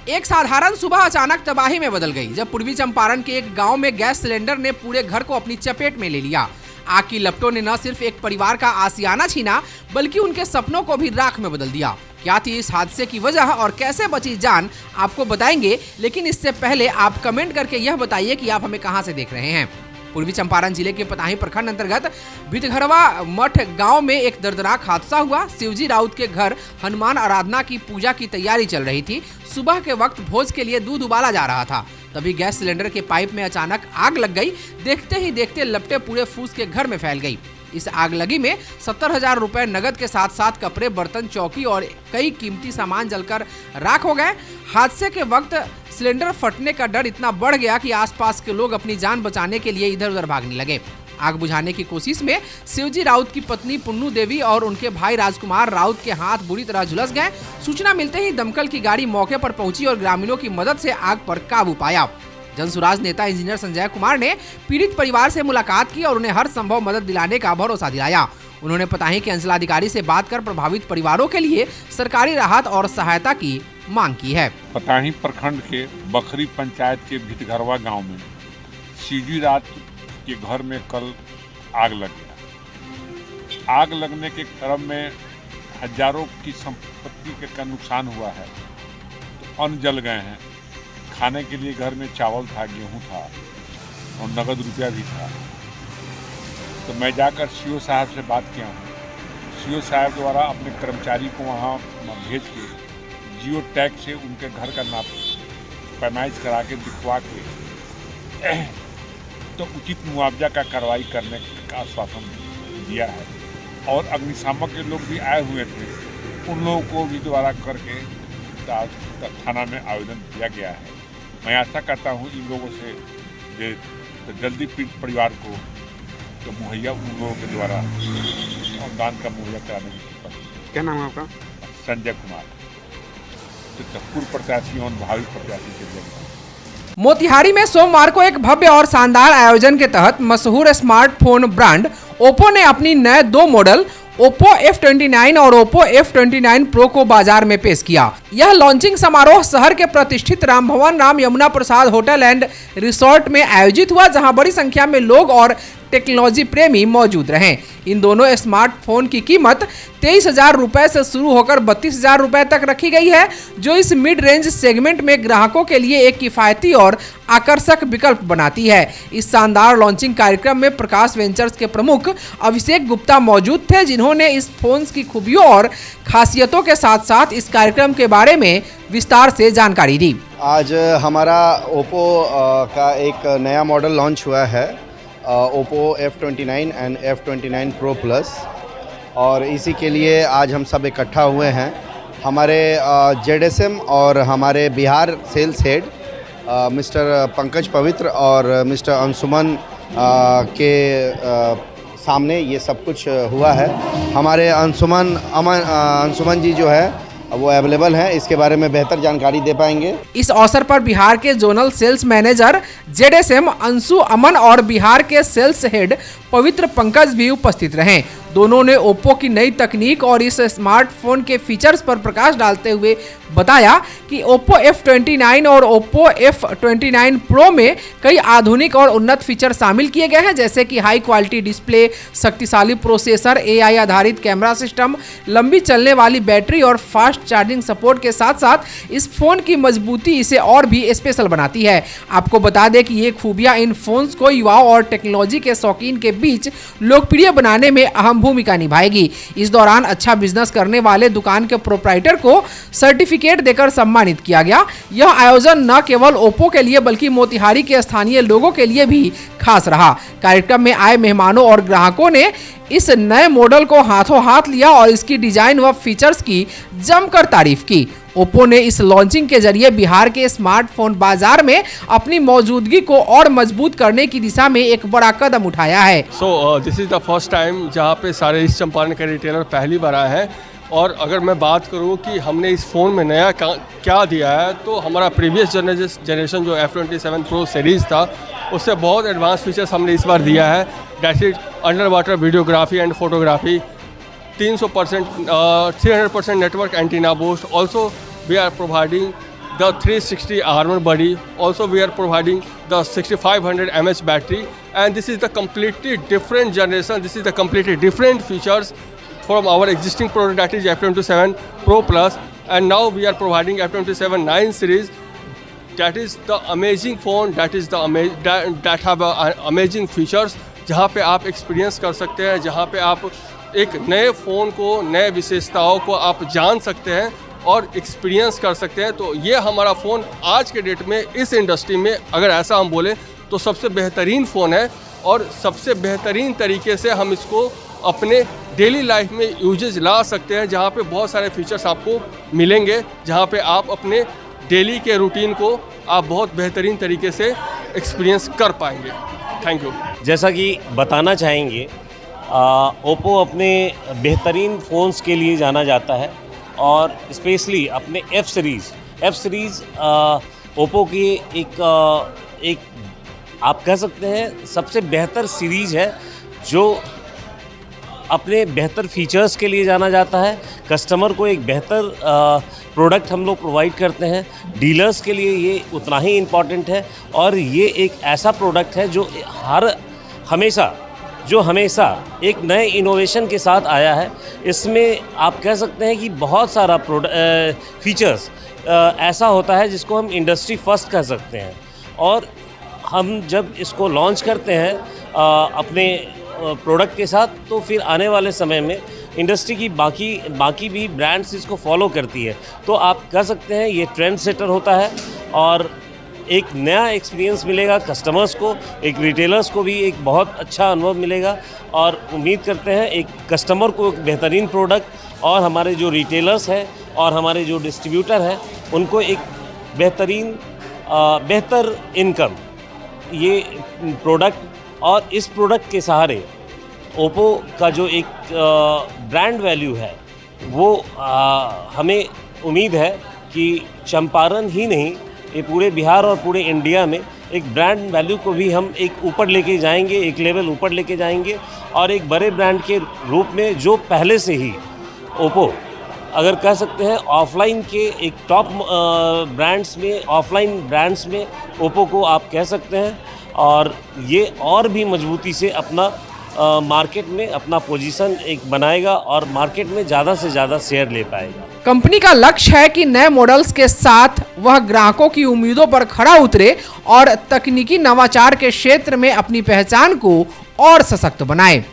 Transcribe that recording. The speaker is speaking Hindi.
एक साधारण सुबह अचानक तबाही में बदल गई जब पूर्वी चंपारण के एक गांव में गैस सिलेंडर ने पूरे घर को अपनी चपेट में ले लिया। आग की लपटों ने न सिर्फ एक परिवार का आशियाना छीना बल्कि उनके सपनों को भी राख में बदल दिया। क्या थी इस हादसे की वजह और कैसे बची जान, आपको बताएंगे, लेकिन इससे पहले आप कमेंट करके यह बताइए कि आप हमें कहां से देख रहे हैं। पूर्वी चंपारण जिले के पताही प्रखंड अंतर्गत भितघरवा मठ गांव में एक दर्दनाक हादसा हुआ। शिवजी राउत के घर हनुमान आराधना की पूजा की तैयारी चल रही थी। सुबह के वक्त भोज के लिए दूध उबाला जा रहा था, तभी गैस सिलेंडर के पाइप में अचानक आग लग गई। देखते ही देखते लपटें पूरे फूस के घर में फैल गई। इस आगलगी में 70,000 रुपए नगद के साथ साथ कपड़े, बर्तन, चौकी और कई कीमती सामान जलकर राख हो गए। हादसे के वक्त सिलेंडर फटने का डर इतना बढ़ गया कि आसपास के लोग अपनी जान बचाने के लिए इधर उधर भागने लगे। आग बुझाने की कोशिश में शिवजी राउत की पत्नी पुन्नू देवी और उनके भाई राजकुमार राउत के हाथ बुरी तरह झुलस गए। सूचना मिलते ही दमकल की गाड़ी मौके पर पहुंची और ग्रामीणों की मदद से आग पर काबू पाया। जनसुराज नेता इंजीनियर संजय कुमार ने पीड़ित परिवार से मुलाकात की और उन्हें हर संभव मदद दिलाने का भरोसा दिलाया। उन्होंने पताही के अंचलाधिकारी से बात कर प्रभावित परिवारों के लिए सरकारी राहत और सहायता की मांग की है। पताही प्रखंड के बखरी पंचायत के भितघरवा गांव में शिवजी राउत के घर में कल आग लग गया। आग लगने के क्रम में हजारों की संपत्ति का नुकसान हुआ है। तो अन्न जल गए हैं। खाने के लिए घर में चावल था, गेहूं था और नगद रुपया भी था। तो मैं जाकर सीओ साहब से बात किया हूँ। सीओ साहब द्वारा अपने कर्मचारी को वहाँ भेज के जियो टैग से उनके घर का नाप पैमाइश करा के दिखवा के तो उचित मुआवजा का कार्रवाई करने का आश्वासन दिया है। और अग्निशामक के लोग भी आए हुए थे, उन लोगों को भी द्वारा करके थाना में आवेदन दिया गया है। मैं आशा करता हूँ इन लोगों से जल्दी पीड़ित परिवार को तो मुहैया उन लोगों के द्वारा अनुदान का मुहैया कराने की। क्या नाम है आपका? संजय कुमार, पूर्व प्रत्याशी और भावी प्रत्याशी के जरिए। मोतिहारी में सोमवार को एक भव्य और शानदार आयोजन के तहत मशहूर स्मार्टफोन ब्रांड ओप्पो ने अपनी नए 2 मॉडल ओप्पो F29 और ओप्पो F29 Pro को बाजार में पेश किया। यह लॉन्चिंग समारोह शहर के प्रतिष्ठित राम भवन Ram Yamuna Prasad hotel and resort में आयोजित हुआ, जहां बड़ी संख्या में लोग और टेक्नोलॉजी प्रेमी मौजूद रहे। इन दोनों स्मार्टफोन की कीमत 23,000 रुपए से शुरू होकर 32,000 रुपए तक रखी गई है, जो इस मिड रेंज सेगमेंट में ग्राहकों के लिए एक किफायती और आकर्षक विकल्प बनाती है। इस शानदार लॉन्चिंग कार्यक्रम में प्रकाश वेंचर्स के प्रमुख अभिषेक गुप्ता मौजूद थे, जिन्होंने इस फोन की खूबियों और खासियतों के साथ साथ इस कार्यक्रम के बारे में विस्तार से जानकारी दी। आज हमारा ओप्पो का एक नया मॉडल लॉन्च हुआ है, Oppo F29 and F29 Pro Plus, और इसी के लिए आज हम सब इकट्ठा हुए हैं। हमारे JSM और हमारे Bihar sales head mister Pankaj Pavitra और मिस्टर अंशुमन के सामने ये सब कुछ हुआ है। हमारे अंशुमन जी जो है वो अवेलेबल हैं, इसके बारे में बेहतर जानकारी दे पाएंगे। इस अवसर पर बिहार के zonal sales manager JSM Anshu Aman और बिहार के सेल्स हेड पवित्र पंकज भी उपस्थित रहे। दोनों ने ओप्पो की नई तकनीक और इस स्मार्टफोन के फीचर्स पर प्रकाश डालते हुए बताया कि ओप्पो F29 और ओप्पो F29 Pro में कई आधुनिक और उन्नत फीचर शामिल किए गए हैं, जैसे कि हाई क्वालिटी डिस्प्ले, शक्तिशाली प्रोसेसर, AI आधारित कैमरा सिस्टम, लंबी चलने वाली बैटरी और फास्ट चार्जिंग सपोर्ट के साथ साथ इस फोन की मजबूती इसे और भी स्पेशल बनाती है। आपको बता दें कि ये खूबियां इन फोन्स को युवाओं और टेक्नोलॉजी के शौकीन के बीच लोकप्रिय बनाने में अहम भूमिका निभाएगी। इस दौरान अच्छा बिजनेस करने वाले दुकान के प्रोप्राइटर को सर्टिफिकेट देकर सम्मानित किया गया। यह आयोजन न केवल ओप्पो के लिए बल्कि मोतिहारी के स्थानीय लोगों के लिए भी खास रहा। कार्यक्रम में आए मेहमानों और ग्राहकों ने इस नए मॉडल को हाथों हाथ लिया और इसकी डिजाइन व फीचर्स की जमकर तारीफ की। ओप्पो ने इस लॉन्चिंग के जरिए बिहार के स्मार्टफोन बाजार में अपनी मौजूदगी को और मजबूत करने की दिशा में एक बड़ा कदम उठाया है। This is the first time जहां पे सारे ईस्ट चंपारण के रिटेलर पहली बार आए हैं। और अगर मैं बात करूं कि हमने इस फ़ोन में नया क्या दिया है, तो हमारा प्रीवियस जनरेशन जो F27 Pro सीरीज़ था, उससे बहुत एडवांस फीचर्स हमने इस बार दिया है। That is under water videography and photography, 300% 300% network antenna boost. Also, we are providing the 360 armor body. Also we are providing the 6500 mAh battery, and this is the completely different generation. This is the completely different features from our existing product, that is F27 Pro Plus, and now we are providing F27 9 series. That is the amazing phone, that is the that have amazing features, जहाँ पे आप एक्सपीरियंस कर सकते हैं, जहाँ पे आप एक नए फ़ोन को, नए विशेषताओं को आप जान सकते हैं और एक्सपीरियंस कर सकते हैं। तो ये हमारा फ़ोन आज के डेट में इस इंडस्ट्री में अगर ऐसा हम बोले तो सबसे बेहतरीन फ़ोन है, और सबसे बेहतरीन तरीके से हम इसको अपने डेली लाइफ में यूजेज ला सकते हैं, जहाँ पे बहुत सारे फीचर्स आपको मिलेंगे, जहाँ पे आप अपने डेली के रूटीन को आप बहुत बेहतरीन तरीके से एक्सपीरियंस कर पाएंगे। Thank you. जैसा कि बताना चाहेंगे, ओप्पो अपने बेहतरीन फ़ोन्स के लिए जाना जाता है, और स्पेशली अपने एफ सीरीज़ ओप्पो की एक आप कह सकते हैं सबसे बेहतर सीरीज़ है, जो अपने बेहतर फीचर्स के लिए जाना जाता है। कस्टमर को एक बेहतर प्रोडक्ट हम लोग प्रोवाइड करते हैं। डीलर्स के लिए ये उतना ही इम्पॉर्टेंट है, और ये एक ऐसा प्रोडक्ट है जो हमेशा एक नए इनोवेशन के साथ आया है। इसमें आप कह सकते हैं कि बहुत सारा फीचर्स ऐसा होता है जिसको हम इंडस्ट्री फर्स्ट कह सकते हैं, और हम जब इसको लॉन्च करते हैं अपने प्रोडक्ट के साथ, तो फिर आने वाले समय में इंडस्ट्री की बाकी भी ब्रांड्स इसको फॉलो करती है। तो आप कह सकते हैं ये ट्रेंड सेटर होता है, और एक नया एक्सपीरियंस मिलेगा कस्टमर्स को, एक रिटेलर्स को भी एक बहुत अच्छा अनुभव मिलेगा, और उम्मीद करते हैं एक कस्टमर को एक बेहतरीन प्रोडक्ट, और हमारे जो रिटेलर्स हैं और हमारे जो डिस्ट्रीब्यूटर हैं उनको एक बेहतर इनकम ये प्रोडक्ट, और इस प्रोडक्ट के सहारे ओप्पो का जो एक ब्रांड वैल्यू है वो हमें उम्मीद है कि चंपारण ही नहीं, ये पूरे बिहार और पूरे इंडिया में एक ब्रांड वैल्यू को भी हम एक ऊपर लेके जाएंगे, एक लेवल ऊपर लेके जाएंगे, और एक बड़े ब्रांड के रूप में, जो पहले से ही ओप्पो अगर कह सकते हैं ऑफलाइन के एक टॉप ऑफलाइन ब्रांड्स में ओप्पो को आप कह सकते हैं, और ये और भी मजबूती से अपना मार्केट में अपना पोजीशन एक बनाएगा, और मार्केट में ज़्यादा से ज़्यादा शेयर ले पाएगा। कंपनी का लक्ष्य है कि नए मॉडल्स के साथ वह ग्राहकों की उम्मीदों पर खरा उतरे और तकनीकी नवाचार के क्षेत्र में अपनी पहचान को और सशक्त बनाए।